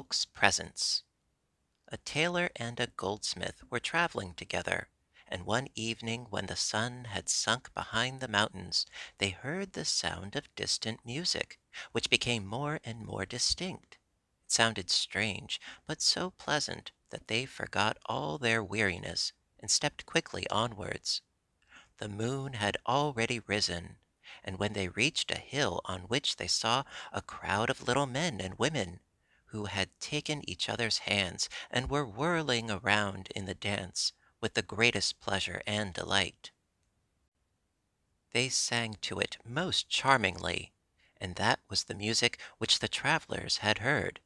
Folks' Presents. A tailor and a goldsmith were traveling together, and one evening when the sun had sunk behind the mountains, they heard the sound of distant music, which became more and more distinct. It sounded strange, but so pleasant that they forgot all their weariness and stepped quickly onwards. The moon had already risen, and when they reached a hill on which they saw a crowd of little men and women, who had taken each other's hands and were whirling around in the dance with the greatest pleasure and delight. They sang to it most charmingly, and that was the music which the travelers had heard.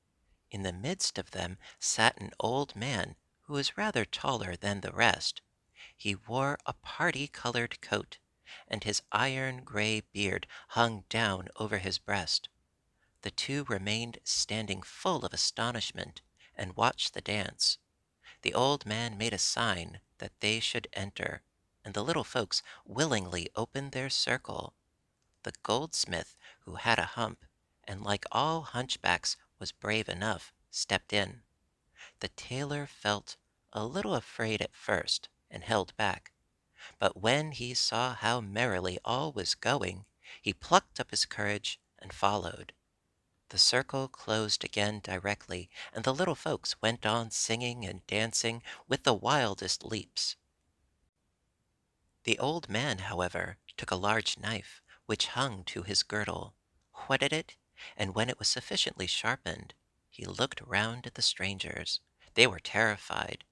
In the midst of them sat an old man who was rather taller than the rest. He wore a party-colored coat, and his iron gray beard hung down over his breast. The two remained standing full of astonishment and watched the dance. The old man made a sign that they should enter, and the little folks willingly opened their circle. The goldsmith, who had a hump, and like all hunchbacks was brave enough, stepped in. The tailor felt a little afraid at first, and held back. But when he saw how merrily all was going, he plucked up his courage and followed. The circle closed again directly, and the little folks went on singing and dancing with the wildest leaps. The old man, however, took a large knife, which hung to his girdle, whetted it, and when it was sufficiently sharpened, he looked round at the strangers. They were terrified,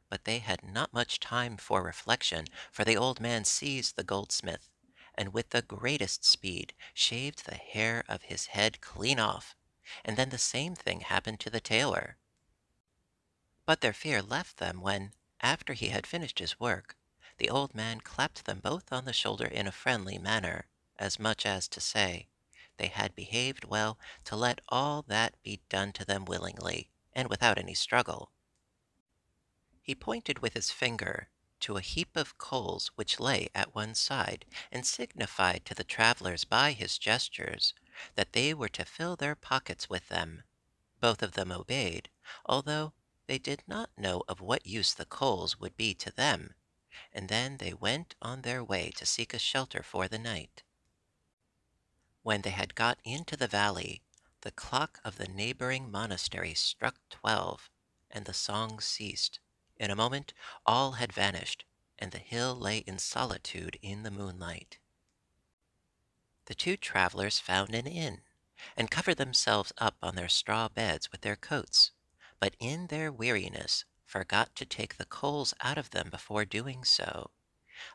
but they had not much time for reflection, for the old man seized the goldsmith, and with the greatest speed shaved the hair of his head clean off, and then the same thing happened to the tailor. But their fear left them when, after he had finished his work, the old man clapped them both on the shoulder in a friendly manner, as much as to say, they had behaved well to let all that be done to them willingly, and without any struggle. He pointed with his finger to a heap of coals which lay at one side, and signified to the travelers by his gestures that they were to fill their pockets with them. Both of them obeyed, although they did not know of what use the coals would be to them, and then they went on their way to seek a shelter for the night. When they had got into the valley, the clock of the neighboring monastery struck 12, and the song ceased. In a moment all had vanished, and the hill lay in solitude in the moonlight. The two travelers found an inn, and covered themselves up on their straw beds with their coats, but in their weariness forgot to take the coals out of them before doing so.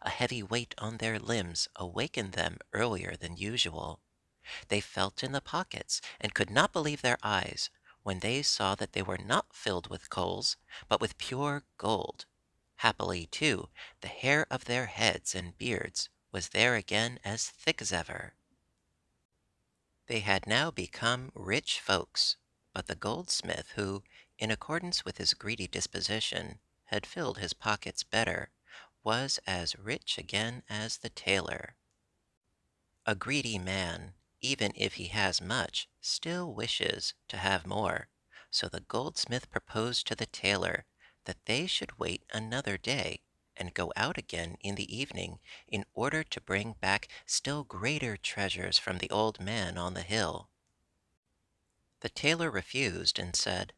A heavy weight on their limbs awakened them earlier than usual. They felt in the pockets, and could not believe their eyes when they saw that they were not filled with coals, but with pure gold. Happily, too, the hair of their heads and beards was there again as thick as ever. They had now become rich folks, but the goldsmith, who, in accordance with his greedy disposition, had filled his pockets better, was as rich again as the tailor. A greedy man, even if he has much, still wishes to have more, so the goldsmith proposed to the tailor that they should wait another day, and go out again in the evening in order to bring back still greater treasures from the old man on the hill. The tailor refused, and said,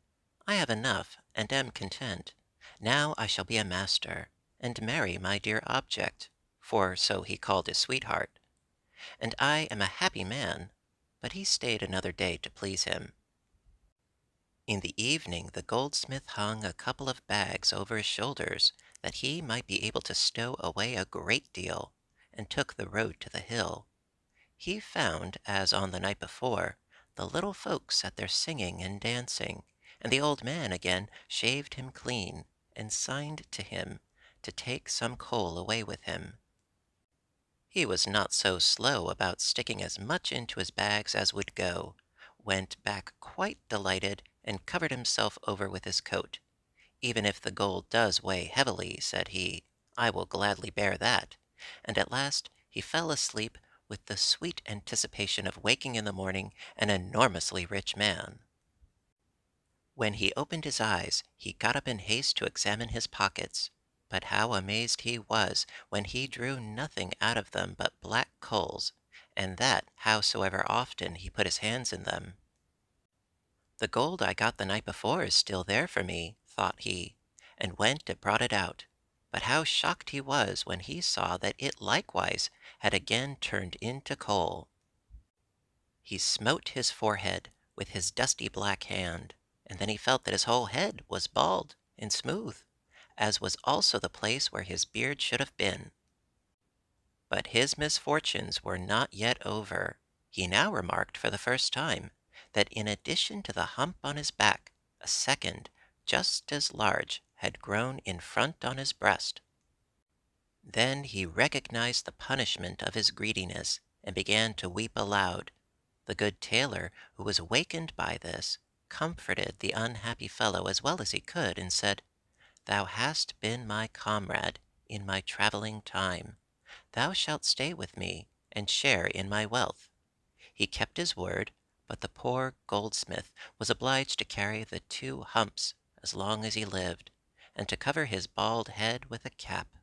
"I have enough, and am content. Now I shall be a master, and marry my dear object," for so he called his sweetheart, "and I am a happy man." But he stayed another day to please him. In the evening the goldsmith hung a couple of bags over his shoulders, that he might be able to stow away a great deal, and took the road to the hill. He found, as on the night before, the little folks at their singing and dancing, and the old man again shaved him clean, and signed to him to take some coal away with him. He was not so slow about sticking as much into his bags as would go, went back quite delighted, and covered himself over with his coat. "Even if the gold does weigh heavily," said he, "I will gladly bear that," and at last he fell asleep with the sweet anticipation of waking in the morning an enormously rich man. When he opened his eyes, he got up in haste to examine his pockets. But how amazed he was when he drew nothing out of them but black coals, and that howsoever often he put his hands in them. "The gold I got the night before is still there for me," thought he, and went and brought it out. But how shocked he was when he saw that it likewise had again turned into coal. He smote his forehead with his dusty black hand, and then he felt that his whole head was bald and smooth, as was also the place where his beard should have been. But his misfortunes were not yet over. He now remarked for the first time that in addition to the hump on his back, a second, just as large, had grown in front on his breast. Then he recognized the punishment of his greediness, and began to weep aloud. The good tailor, who was awakened by this, comforted the unhappy fellow as well as he could, and said, "Thou hast been my comrade in my traveling time. Thou shalt stay with me, and share in my wealth." He kept his word, but the poor goldsmith was obliged to carry the two humps as long as he lived, and to cover his bald head with a cap.